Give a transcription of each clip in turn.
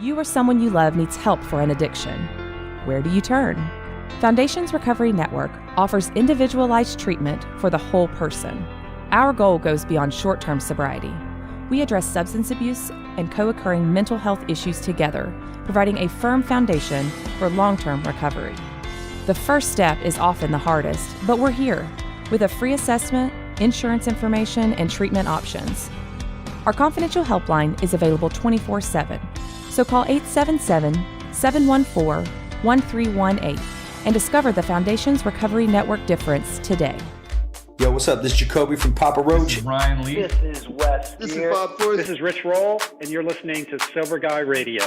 You or someone you love needs help for an addiction. Where do you turn? Foundations Recovery Network offers individualized treatment for the whole person. Our goal goes beyond short-term sobriety. We address substance abuse and co-occurring mental health issues together, providing a firm foundation for long-term recovery. The first step is often the hardest, but we're here with a free assessment, insurance information, and treatment options. Our confidential helpline is available 24/7, so call 877-714-1318 and discover the Foundations Recovery Network difference today. Yo, what's up? This is Jacoby from Papa Roach. This is Ryan Lee. This is Wes. This is Bob Forrest. This is Rich Roll, and you're listening to Sober Guy Radio.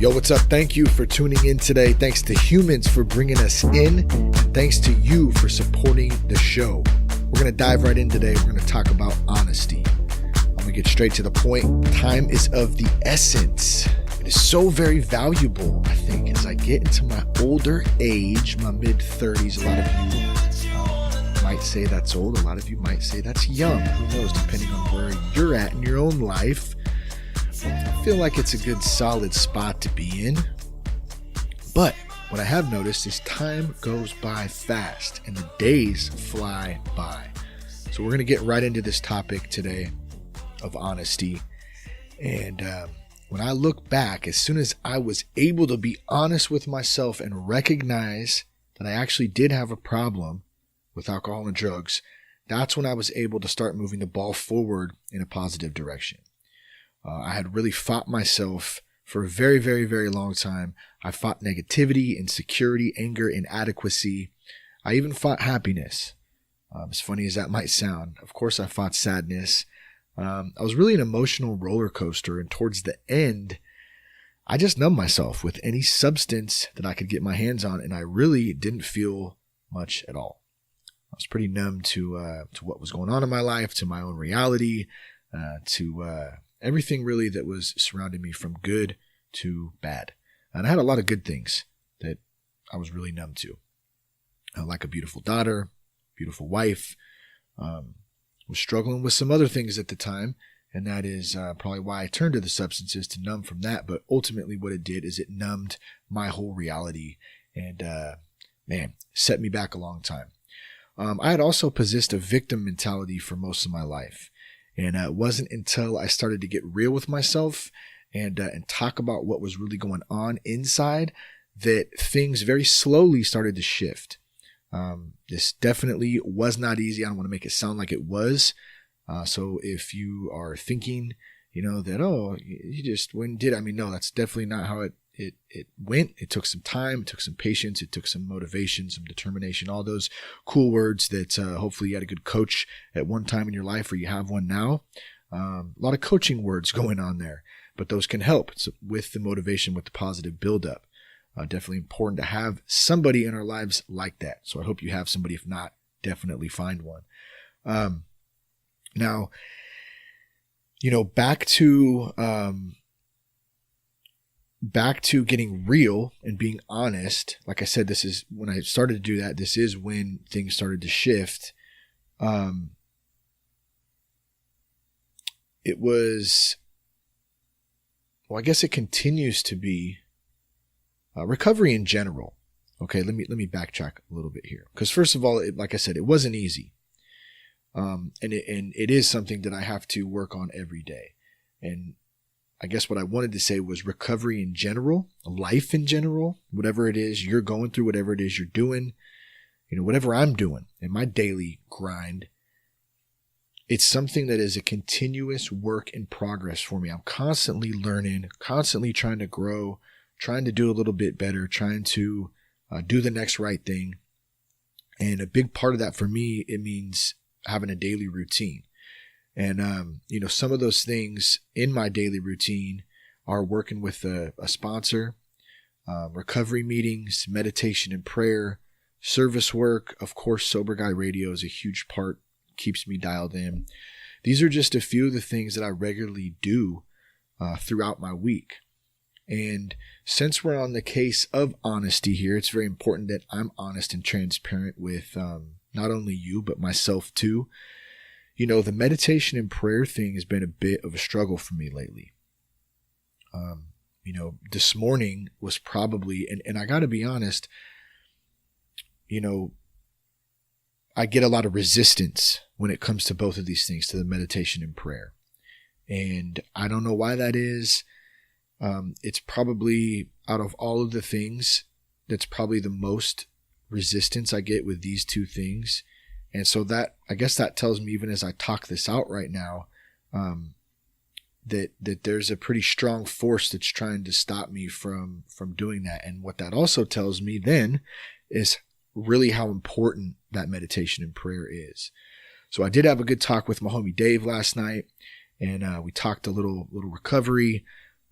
Yo, what's up? Thank you for tuning in today. Thanks to Humans for bringing us in. And thanks to you for supporting the show. We're going to dive right in today. We're going to talk about honesty. I'm going to get straight to the point. Time is of the essence. It is so very valuable, I think, as I get into my older age, my mid-30s. A lot of you might say that's old. A lot of you might say that's young. Who knows, depending on where you're at in your own life. I feel like it's a good solid spot to be in. But what I have noticed is time goes by fast and the days fly by. So we're going to get right into this topic today of honesty. And when I look back, as soon as I was able to be honest with myself and recognize that I actually did have a problem with alcohol and drugs, that's when I was able to start moving the ball forward in a positive direction. I had really fought myself for a very, very, very long time. I fought negativity, insecurity, anger, inadequacy. I even fought happiness. As funny as that might sound. Of course, I fought sadness. I was really an emotional roller coaster. And towards the end, I just numbed myself with any substance that I could get my hands on. And I really didn't feel much at all. I was pretty numb to what was going on in my life, to my own reality, to everything really that was surrounding me from good to bad. And I had a lot of good things that I was really numb to. Like a beautiful daughter, beautiful wife. Was struggling with some other things at the time. And that is probably why I turned to the substances to numb from that. But ultimately what it did is it numbed my whole reality and, set me back a long time. I had also possessed a victim mentality for most of my life. And it wasn't until I started to get real with myself and talk about what was really going on inside that things very slowly started to shift. This definitely was not easy. I don't want to make it sound like it was. So if you are thinking, that, you just went and did it. I mean, no, that's definitely not how it went. It took some time. It took some patience. It took some motivation, some determination, all those cool words that hopefully you had a good coach at one time in your life or you have one now. A lot of coaching words going on there, but those can help with the motivation, with the positive buildup. Definitely important to have somebody in our lives like that. So I hope you have somebody. If not, definitely find one. Now, back to getting real and being honest. Like I said, this is when I started to do that. This is when things started to shift. It was, I guess it continues to be recovery in general. Okay, let me backtrack a little bit here. Because first of all, like I said, it wasn't easy. And it is something that I have to work on every day. And I guess what I wanted to say was recovery in general, life in general, whatever it is you're going through, whatever it is you're doing, whatever I'm doing in my daily grind, it's something that is a continuous work in progress for me. I'm constantly learning, constantly trying to grow, trying to do a little bit better, trying to do the next right thing. And a big part of that for me, it means having a daily routine. And, some of those things in my daily routine are working with a sponsor, recovery meetings, meditation and prayer, service work. Of course, Sober Guy Radio is a huge part, keeps me dialed in. These are just a few of the things that I regularly do throughout my week. And since we're on the case of honesty here, it's very important that I'm honest and transparent with not only you, but myself too. You know, the meditation and prayer thing has been a bit of a struggle for me lately. You know, this morning was probably, and I got to be honest, you know, I get a lot of resistance when it comes to both of these things, to the meditation and prayer. And I don't know why that is. It's probably, out of all of the things, that's probably the most resistance I get with these two things. And so that, I guess that tells me, even as I talk this out right now, that there's a pretty strong force that's trying to stop me from doing that. And what that also tells me then is really how important that meditation and prayer is. So I did have a good talk with my homie Dave last night, and we talked a little recovery,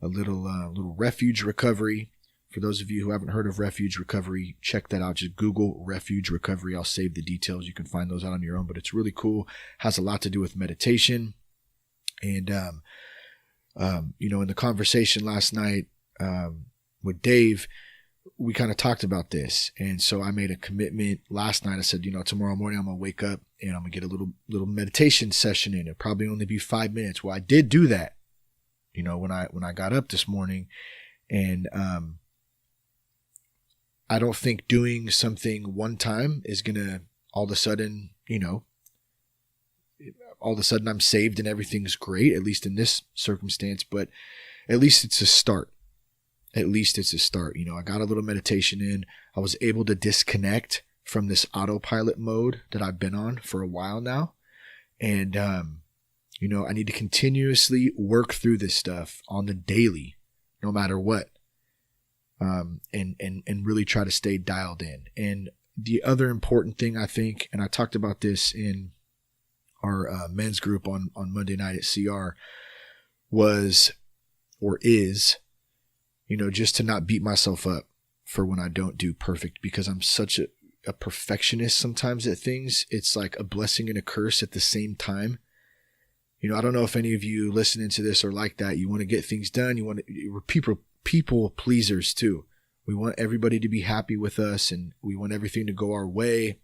a little refuge recovery. For those of you who haven't heard of refuge recovery, check that out. Just Google refuge recovery. I'll save the details. You can find those out on your own, but it's really cool. Has a lot to do with meditation. And, you know, in the conversation last night with Dave, we kind of talked about this. And so I made a commitment last night. I said, you know, tomorrow morning I'm going to wake up and I'm going to get a little meditation session in. It'll probably only be 5 minutes. Well, I did do that, you know, when I got up this morning. And I don't think doing something one time is going to all of a sudden, you know, all of a sudden I'm saved and everything's great, at least in this circumstance, but at least it's a start. At least it's a start. You know, I got a little meditation in. I was able to disconnect from this autopilot mode that I've been on for a while now. And, you know, I need to continuously work through this stuff on the daily, no matter what. And really try to stay dialed in. And the other important thing, I think, and I talked about this in our men's group on Monday night at CR, was, or is, you know, just to not beat myself up for when I don't do perfect, because I'm such a perfectionist sometimes at things. It's like a blessing and a curse at the same time. You know, I don't know if any of you listening to this are like that. You want to get things done. We're people pleasers too. We want everybody to be happy with us, and we want everything to go our way.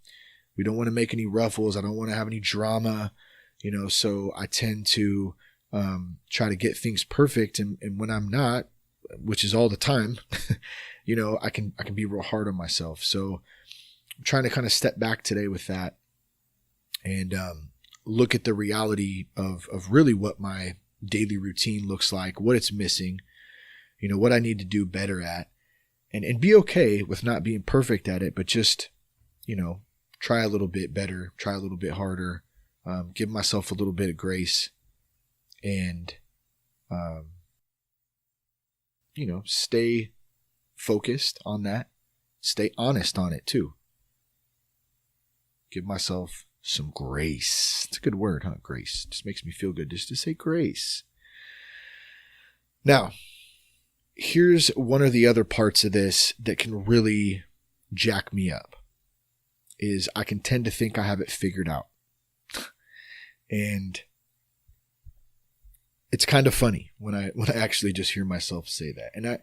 We don't want to make any ruffles. I don't want to have any drama, you know, so I tend to try to get things perfect. And when I'm not, which is all the time, you know, I can be real hard on myself. So I'm trying to kind of step back today with that and look at the reality of really what my daily routine looks like, what it's missing, you know, what I need to do better at, and be okay with not being perfect at it, but just, you know, try a little bit better, try a little bit harder, give myself a little bit of grace, and, you know, stay focused on that, stay honest on it too. Give myself some grace. It's a good word, huh? Grace. Just makes me feel good just to say grace. Now, here's one of the other parts of this that can really jack me up, is I can tend to think I have it figured out. And it's kind of funny when I actually just hear myself say that. And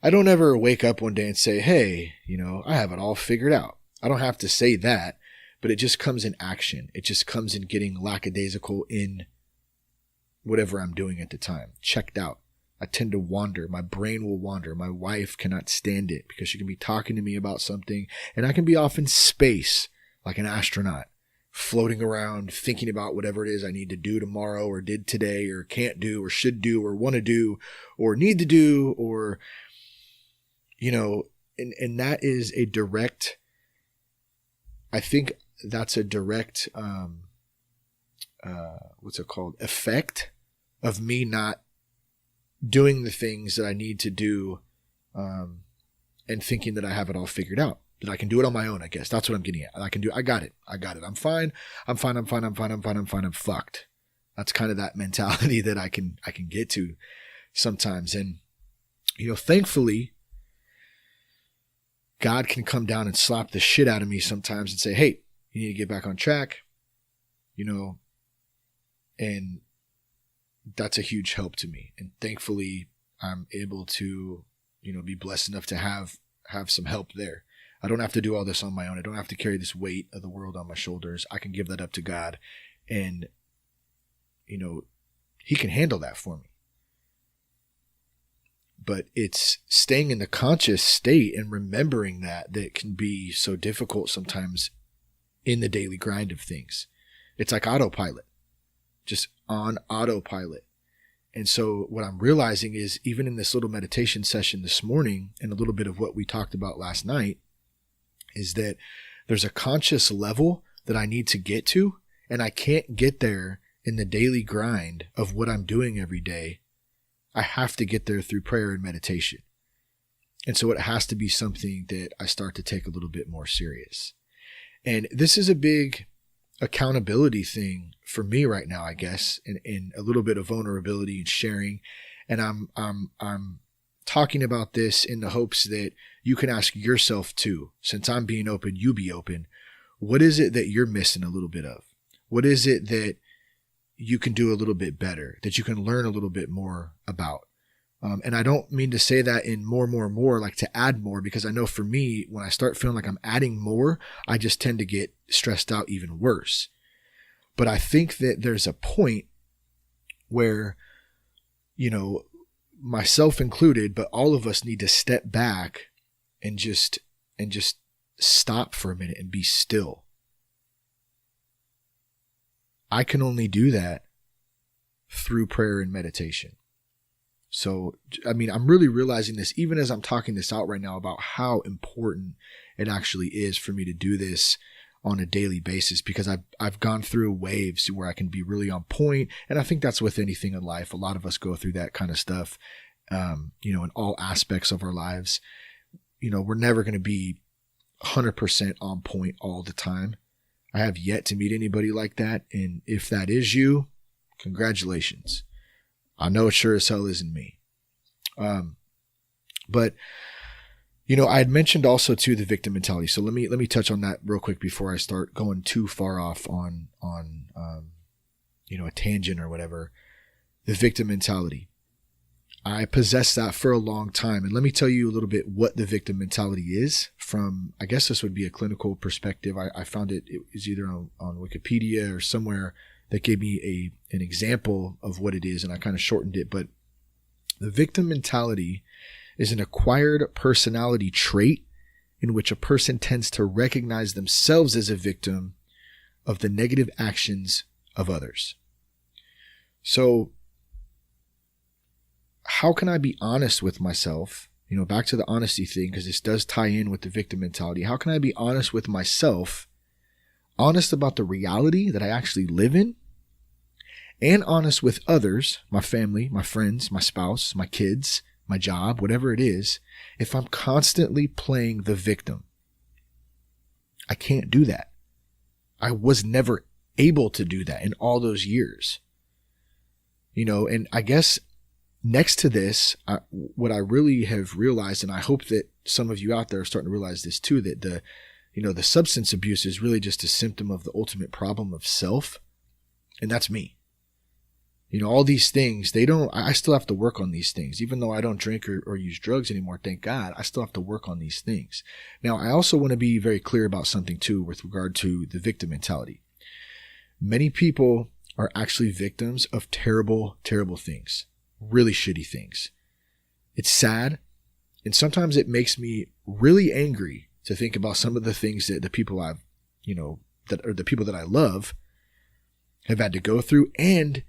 I don't ever wake up one day and say, hey, you know, I have it all figured out. I don't have to say that, but it just comes in action. It just comes in getting lackadaisical in whatever I'm doing at the time. Checked out. I tend to wander. My brain will wander. My wife cannot stand it because she can be talking to me about something and I can be off in space like an astronaut, floating around, thinking about whatever it is I need to do tomorrow or did today or can't do or should do or want to do or need to do, or, you know, and that is a direct, I think that's a direct, what's it called? Effect of me not doing the things that I need to do, and thinking that I have it all figured out, that I can do it on my own. I guess that's what I'm getting at. I got it. I'm fine. I'm fucked. That's kind of that mentality that I can get to sometimes. And, you know, thankfully, God can come down and slap the shit out of me sometimes and say, hey, you need to get back on track, and that's a huge help to me. And thankfully I'm able to, be blessed enough to have some help there. I don't have to do all this on my own. I don't have to carry this weight of the world on my shoulders. I can give that up to God, and, he can handle that for me. But it's staying in the conscious state and remembering that can be so difficult sometimes in the daily grind of things. It's like autopilot, just on autopilot. And so what I'm realizing is, even in this little meditation session this morning, and a little bit of what we talked about last night, is that there's a conscious level that I need to get to, and I can't get there in the daily grind of what I'm doing every day. I have to get there through prayer and meditation. And so it has to be something that I start to take a little bit more serious. And this is a big accountability thing for me right now, I guess, and a little bit of vulnerability and sharing. And I'm talking about this in the hopes that you can ask yourself too, since I'm being open, you be open. What is it that you're missing a little bit of? What is it that you can do a little bit better, that you can learn a little bit more about? And I don't mean to say that in more, like to add more, because I know for me, when I start feeling like I'm adding more, I just tend to get stressed out even worse. But I think that there's a point where, myself included, but all of us need to step back and just stop for a minute and be still. I can only do that through prayer and meditation. So, I'm really realizing this even as I'm talking this out right now about how important it actually is for me to do this on a daily basis, because I've gone through waves where I can be really on point. And I think that's with anything in life. A lot of us go through that kind of stuff, in all aspects of our lives. We're never going to be 100% on point all the time. I have yet to meet anybody like that. And if that is you, congratulations. I know it sure as hell isn't me. But I had mentioned also too the victim mentality. So let me touch on that real quick before I start going too far off on a tangent or whatever. The victim mentality. I possessed that for a long time. And let me tell you a little bit what the victim mentality is from, I guess this would be a clinical perspective. I found it was either on Wikipedia or somewhere that gave me an example of what it is, and I kind of shortened it. But the victim mentality is an acquired personality trait in which a person tends to recognize themselves as a victim of the negative actions of others. So how can I be honest with myself? Back to the honesty thing, because this does tie in with the victim mentality. How can I be honest with myself, honest about the reality that I actually live in, and honest with others, my family, my friends, my spouse, my kids, my job, whatever it is, if I'm constantly playing the victim? I can't do that. I was never able to do that in all those years. And I guess next to this, what I really have realized, and I hope that some of you out there are starting to realize this too, that the substance abuse is really just a symptom of the ultimate problem of self. And that's me. All these things, I still have to work on these things. Even though I don't drink or use drugs anymore, thank God, I still have to work on these things. Now, I also want to be very clear about something too with regard to the victim mentality. Many people are actually victims of terrible, terrible things, really shitty things. It's sad. And sometimes it makes me really angry to think about some of the things that the people that are the people that I love have had to go through, and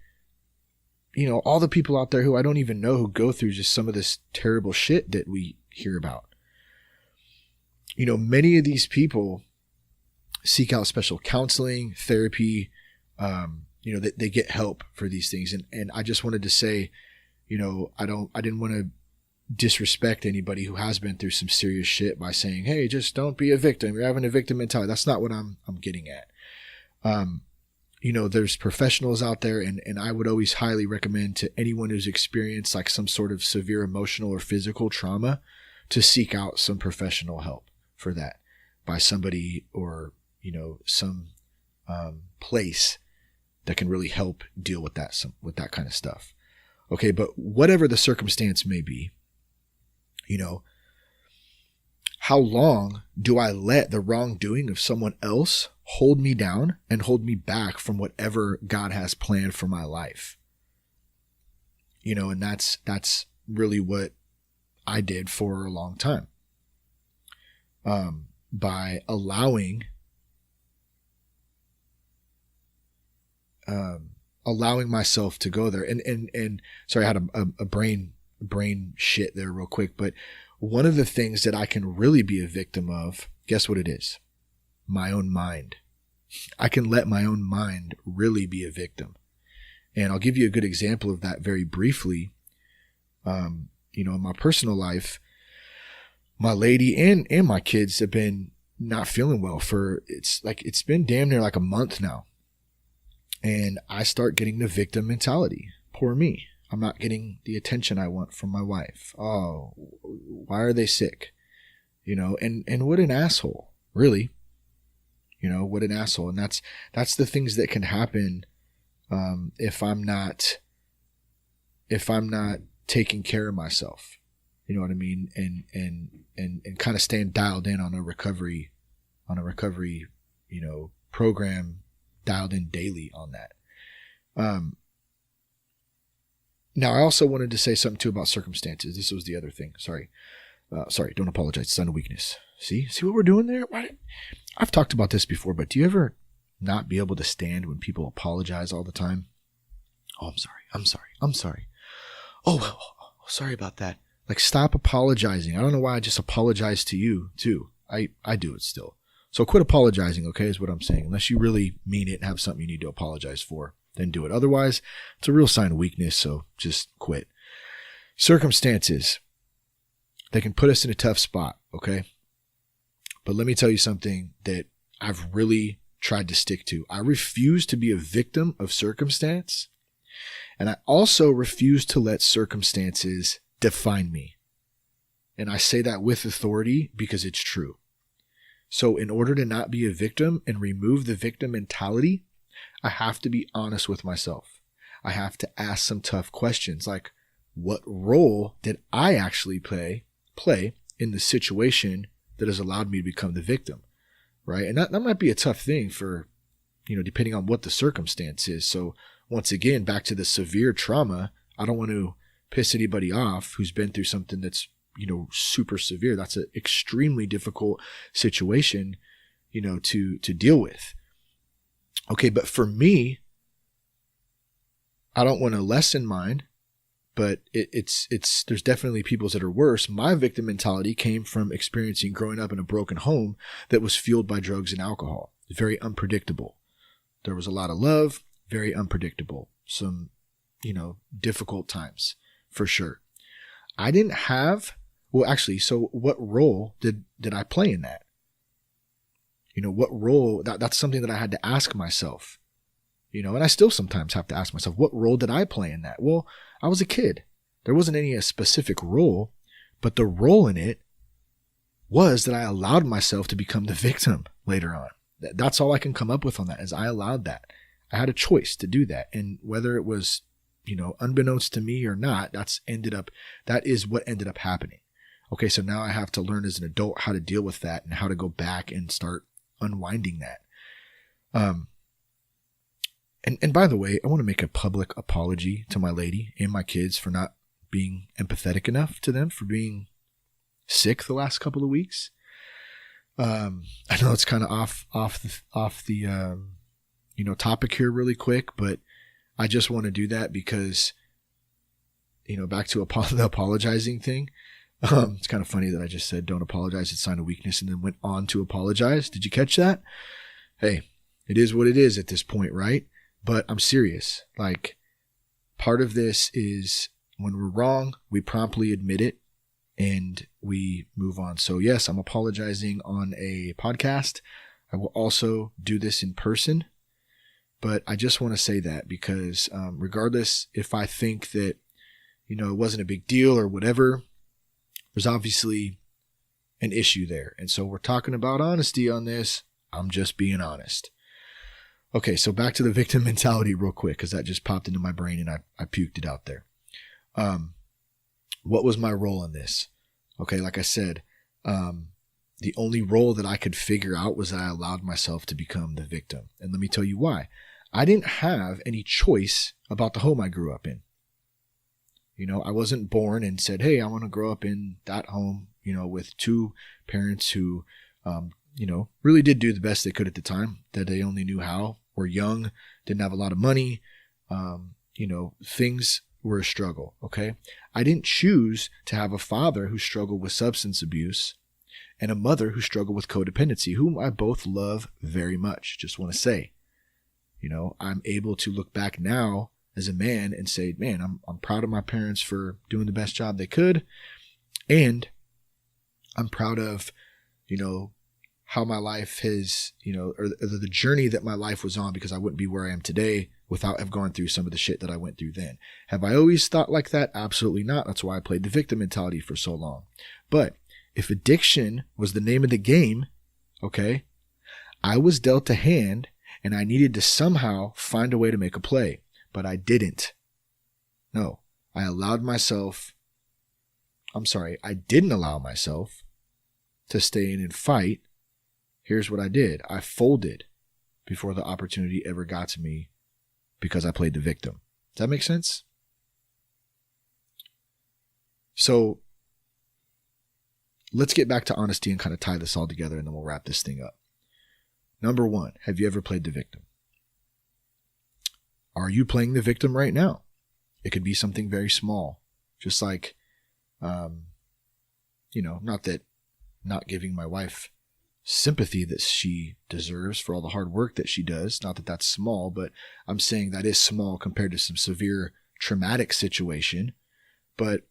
all the people out there who I don't even know who go through just some of this terrible shit that we hear about. Many of these people seek out special counseling, therapy, they get help for these things. And I just wanted to say, I didn't want to disrespect anybody who has been through some serious shit by saying, hey, just don't be a victim. You're having a victim mentality. That's not what I'm getting at. There's professionals out there, and I would always highly recommend to anyone who's experienced like some sort of severe emotional or physical trauma to seek out some professional help. for that by somebody or, some place that can really help deal with that kind of stuff. Okay, but whatever the circumstance may be, how long do I let the wrongdoing of someone else hold me down and hold me back from whatever God has planned for my life? And that's really what I did for a long time. By allowing myself to go there. And sorry, I had a brain shit there real quick, but one of the things that I can really be a victim of, guess what it is? My own mind. I can let my own mind really be a victim. And I'll give you a good example of that very briefly. In my personal life, my lady and my kids have been not feeling well it's been damn near like a month now. And I start getting the victim mentality. Poor me. I'm not getting the attention I want from my wife. Oh, why are they sick? And what an asshole, really. What an asshole. And that's the things that can happen if I'm not taking care of myself. You know what I mean? And kind of staying dialed in on a recovery, program, dialed in daily on that. Now, I also wanted to say something too about circumstances. This was the other thing. Sorry, don't apologize. It's a sign of weakness. See what we're doing there? I've talked about this before, but do you ever not be able to stand when people apologize all the time? Oh, I'm sorry. Oh, sorry about that. Like, stop apologizing. I don't know why I just apologize to you too. I do it still. So quit apologizing, okay, is what I'm saying. Unless you really mean it and have something you need to apologize for, then do it. Otherwise, it's a real sign of weakness, so just quit. Circumstances, they can put us in a tough spot, okay? But let me tell you something that I've really tried to stick to. I refuse to be a victim of circumstance, and I also refuse to let circumstances define me. And I say that with authority because it's true. So in order to not be a victim and remove the victim mentality, I have to be honest with myself. I have to ask some tough questions like, what role did I actually play in the situation that has allowed me to become the victim, right? And that might be a tough thing for, depending on what the circumstance is. So once again, back to the severe trauma, I don't want to piss anybody off who's been through something that's, super severe. That's an extremely difficult situation, to deal with. Okay, but for me, I don't want to lessen mine, but it's there's definitely people's that are worse. My victim mentality came from experiencing growing up in a broken home that was fueled by drugs and alcohol. Very unpredictable. There was a lot of love, very unpredictable. Some, difficult times for sure. I didn't have, so what role did I play in that? What role, that's something that I had to ask myself, and I still sometimes have to ask myself, what role did I play in that? Well, I was a kid. There wasn't any specific role, but the role in it was that I allowed myself to become the victim later on. That's all I can come up with on that is I allowed that. I had a choice to do that. And whether it was, unbeknownst to me or not, that is what ended up happening. Okay, so now I have to learn as an adult how to deal with that and how to go back and start unwinding that. And by the way, I want to make a public apology to my lady and my kids for not being empathetic enough to them, for being sick the last couple of weeks. I know it's kind of off the topic here really quick, but I just want to do that because, back to the apologizing thing. It's kind of funny that I just said, don't apologize, it's a sign of weakness, and then went on to apologize. Did you catch that? Hey, it is what it is at this point, right? But I'm serious. Like, part of this is when we're wrong, we promptly admit it and we move on. So yes, I'm apologizing on a podcast. I will also do this in person, but I just want to say that because regardless if I think that, it wasn't a big deal or whatever, there's obviously an issue there. And so we're talking about honesty on this. I'm just being honest. Okay, so back to the victim mentality real quick, because that just popped into my brain and I puked it out there. What was my role in this? Okay, like I said, the only role that I could figure out was that I allowed myself to become the victim. And let me tell you why. I didn't have any choice about the home I grew up in. You know, I wasn't born and said, hey, I want to grow up in that home, you know, with two parents who, you know, really did do the best they could at the time, that they only knew how, were young, didn't have a lot of money. You know, things were a struggle. Okay. I didn't choose to have a father who struggled with substance abuse and a mother who struggled with codependency, whom I both love very much. Just want to say, you know, I'm able to look back now as a man and say, man, I'm proud of my parents for doing the best job they could. And I'm proud of, you know, how my life has, you know, or the journey that my life was on, because I wouldn't be where I am today without have gone through some of the shit that I went through then. Have I always thought like that? Absolutely not. That's why I played the victim mentality for so long. But if addiction was the name of the game, okay, I was dealt a hand and I needed to somehow find a way to make a play, but I didn't. No, I didn't allow myself to stay in and fight. Here's what I did. I folded before the opportunity ever got to me because I played the victim. Does that make sense? So let's get back to honesty and kind of tie this all together, and then we'll wrap this thing up. Number one, have you ever played the victim? Are you playing the victim right now? It could be something very small, just like, you know, not giving my wife sympathy that she deserves for all the hard work that she does. Not that that's small, but I'm saying that is small compared to some severe traumatic situation. But,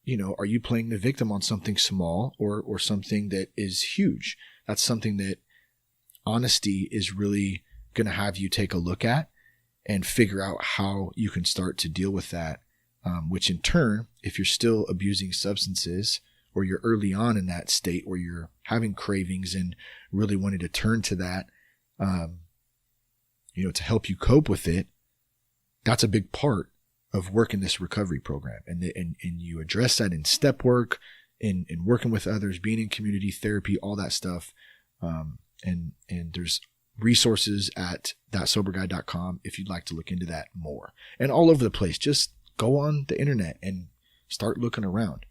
you know, are you playing the victim on something small or something that is huge? That's something that honesty is really going to have you take a look at and figure out how you can start to deal with that, which in turn, if you're still abusing substances, or you're early on in that state where you're having cravings and really wanting to turn to that, you know, to help you cope with it, that's a big part of working this recovery program. And you address that in step work, in working with others, being in community therapy, all that stuff. And there's resources at thatsoberguy.com if you'd like to look into that more. And all over the place, just go on the internet and start looking around.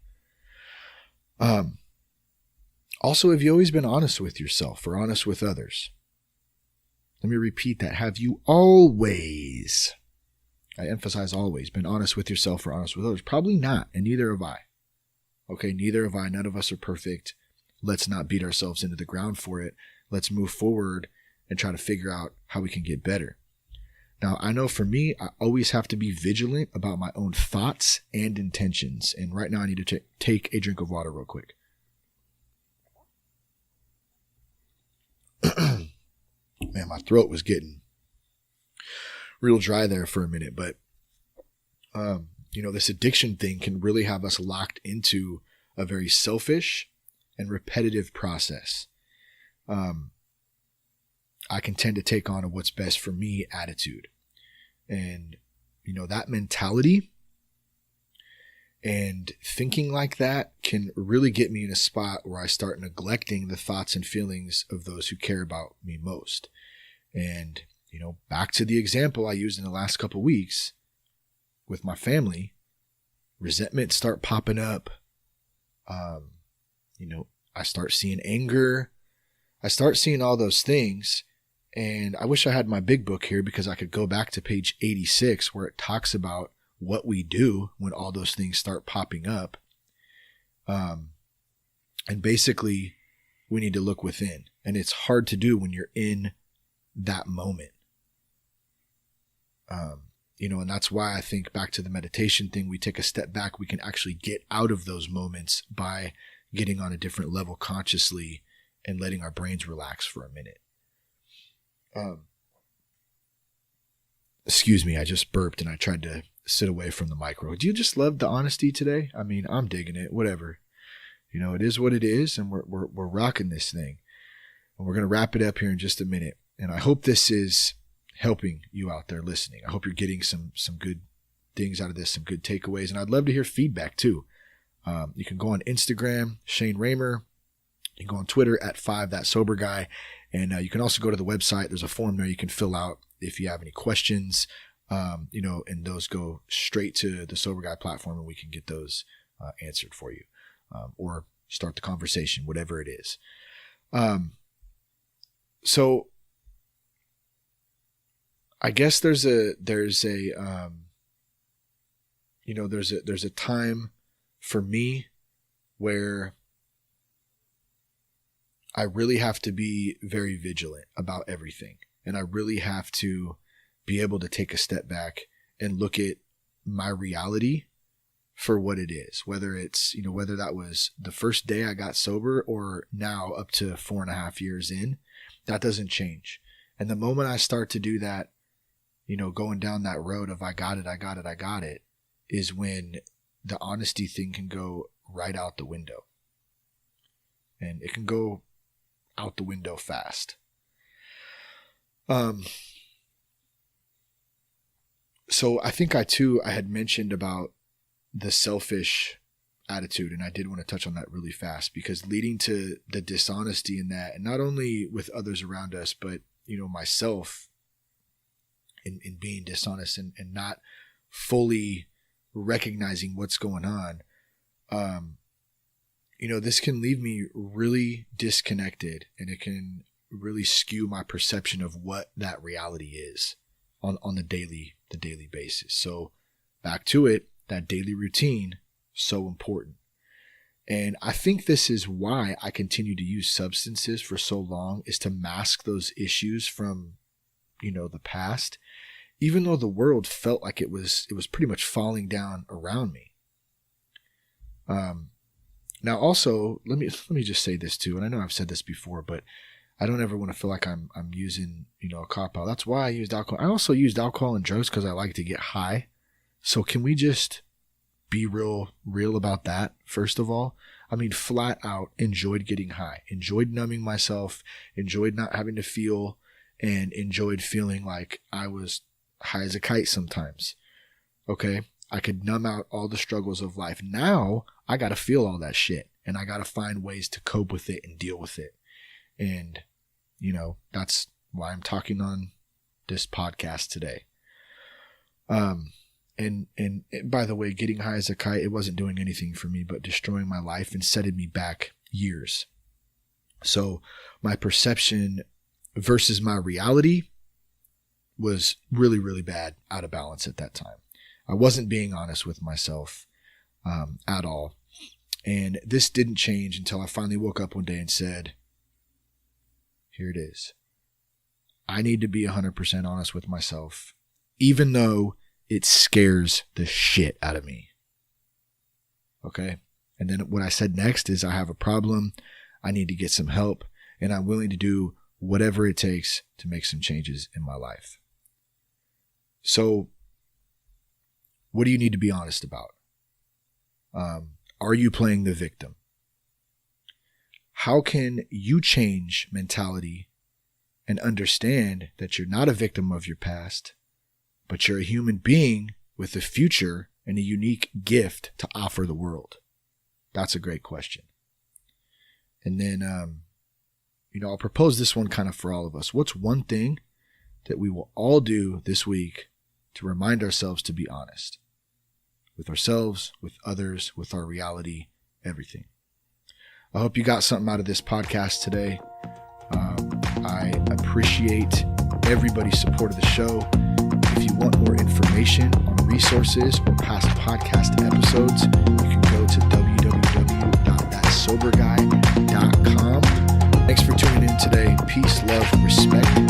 Also, have you always been honest with yourself or honest with others? Let me repeat that. Have you always, I emphasize always, been honest with yourself or honest with others? Probably not, and neither have I. Okay, neither have I. None of us are perfect. Let's not beat ourselves into the ground for it. Let's move forward and try to figure out how we can get better. Now, I know for me, I always have to be vigilant about my own thoughts and intentions. And right now I need to take a drink of water real quick. Man, my throat was getting real dry there for a minute. But, you know, this addiction thing can really have us locked into a very selfish and repetitive process. I can tend to take on a what's best for me attitude. And, you know, that mentality and thinking like that can really get me in a spot where I start neglecting the thoughts and feelings of those who care about me most. And, you know, back to the example I used in the last couple of weeks with my family, resentment start popping up. You know, I start seeing anger. I start seeing all those things. And I wish I had my big book here because I could go back to page 86 where it talks about what we do when all those things start popping up. And basically, we need to look within. And it's hard to do when you're in that moment. You know, and that's why I think back to the meditation thing, we take a step back. We can actually get out of those moments by getting on a different level consciously and letting our brains relax for a minute. Excuse me, I just burped and I tried to sit away from the micro. Do you just love the honesty today? I mean, I'm digging it, whatever. it is what it is, and we're rocking this thing. And we're going to wrap it up here in just a minute. And I hope this is helping you out there listening. I hope you're getting some good things out of this, some good takeaways. And I'd love to hear feedback too. You can go on Instagram, Shane Raymer. You can go on Twitter at 5thatsoberguy. And you can also go to the website. There's a form there you can fill out if you have any questions, and those go straight to the Sober Guy platform, and we can get those answered for you, or start the conversation, whatever it is. So I guess there's a time for me where I really have to be very vigilant about everything. And I really have to be able to take a step back and look at my reality for what it is, whether it's, whether that was the first day I got sober or now up to 4.5 years in, that doesn't change. And the moment I start to do that, going down that road of I got it, is when the honesty thing can go right out the window. And it can go out the window fast. So I think I had mentioned about the selfish attitude, and I did want to touch on that really fast, because leading to the dishonesty in that, and not only with others around us, but myself in being dishonest and not fully recognizing what's going on, this can leave me really disconnected, and it can really skew my perception of what that reality is on the daily basis. So back to it, that daily routine, so important. And I think this is why I continue to use substances for so long, is to mask those issues from, the past, even though the world felt like it was pretty much falling down around me. Now also, let me just say this too, and I know I've said this before, but I don't ever want to feel like I'm using, a cop-out. That's why I used alcohol. I also used alcohol and drugs because I like to get high. So can we just be real about that, first of all? I mean, flat out enjoyed getting high, enjoyed numbing myself, enjoyed not having to feel, and enjoyed feeling like I was high as a kite sometimes. Okay? I could numb out all the struggles of life. Now I got to feel all that shit, and I got to find ways to cope with it and deal with it. And, that's why I'm talking on this podcast today. And by the way, getting high as a kite, it wasn't doing anything for me but destroying my life and setting me back years. So my perception versus my reality was really, really bad, out of balance at that time. I wasn't being honest with myself at all. And this didn't change until I finally woke up one day and said, here it is. I need to be 100% honest with myself, even though it scares the shit out of me. Okay? And then what I said next is, I have a problem. I need to get some help, and I'm willing to do whatever it takes to make some changes in my life. So, what do you need to be honest about? Are you playing the victim? How can you change mentality and understand that you're not a victim of your past, but you're a human being with a future and a unique gift to offer the world? That's a great question. And then, I'll propose this one kind of for all of us. What's one thing that we will all do this week to remind ourselves to be honest with ourselves, with others, with our reality, everything? I hope you got something out of this podcast today. I appreciate everybody's support of the show. If you want more information on resources or past podcast episodes, you can go to www.thatsoberguy.com. Thanks for tuning in today. Peace, love, respect.